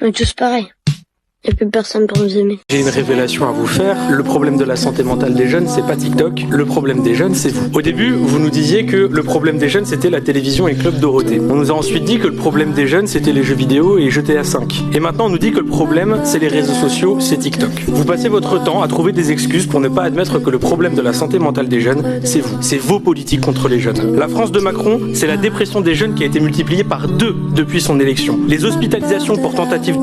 On est tous pareils. Il n'y a plus personne pour nous aimer. J'ai une révélation à vous faire. Le problème de la santé mentale des jeunes, c'est pas TikTok. Le problème des jeunes, c'est vous. Au début, vous nous disiez que le problème des jeunes, c'était la télévision et Club Dorothée. On nous a ensuite dit que le problème des jeunes, c'était les jeux vidéo et GTA 5. Et maintenant, on nous dit que le problème, c'est les réseaux sociaux, c'est TikTok. Vous passez votre temps à trouver des excuses pour ne pas admettre que le problème de la santé mentale des jeunes, c'est vous. C'est vos politiques contre les jeunes. La France de Macron, c'est la dépression des jeunes qui a été multipliée par 2 depuis son élection. Les hospitalisations pour tentative,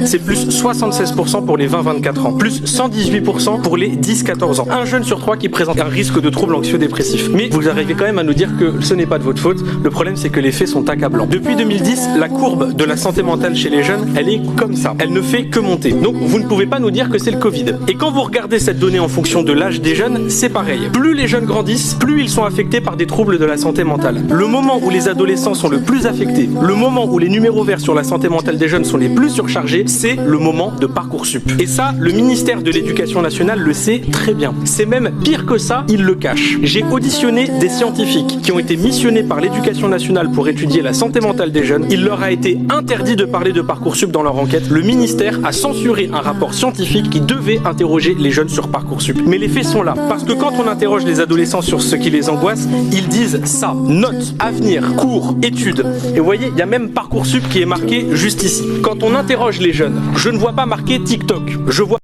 c'est plus 76% pour les 20-24 ans, plus 118% pour les 10-14 ans. Un jeune sur 3 qui présente un risque de troubles anxio-dépressifs. Mais vous arrivez quand même à nous dire que ce n'est pas de votre faute. Le problème, c'est que les faits sont accablants. Depuis 2010, la courbe de la santé mentale chez les jeunes, elle est comme ça. Elle ne fait que monter. Donc, vous ne pouvez pas nous dire que c'est le Covid. Et quand vous regardez cette donnée en fonction de l'âge des jeunes, c'est pareil. Plus les jeunes grandissent, plus ils sont affectés par des troubles de la santé mentale. Le moment où les adolescents sont le plus affectés, le moment où les numéros verts sur la santé mentale des jeunes sont les plus surchargés, c'est le moment de Parcoursup. Et ça, le ministère de l'Éducation nationale le sait très bien. C'est même pire que ça, il le cache. J'ai auditionné des scientifiques qui ont été missionnés par l'Éducation nationale pour étudier la santé mentale des jeunes. Il leur a été interdit de parler de Parcoursup dans leur enquête. Le ministère a censuré un rapport scientifique qui devait interroger les jeunes sur Parcoursup. Mais les faits sont là. Parce que quand on interroge les adolescents sur ce qui les angoisse, ils disent ça. Notes, avenir, cours, études. Et vous voyez, il y a même Parcoursup qui est marqué juste ici. Quand on interroge les jeunes, je ne vois pas marqué TikTok. Je vois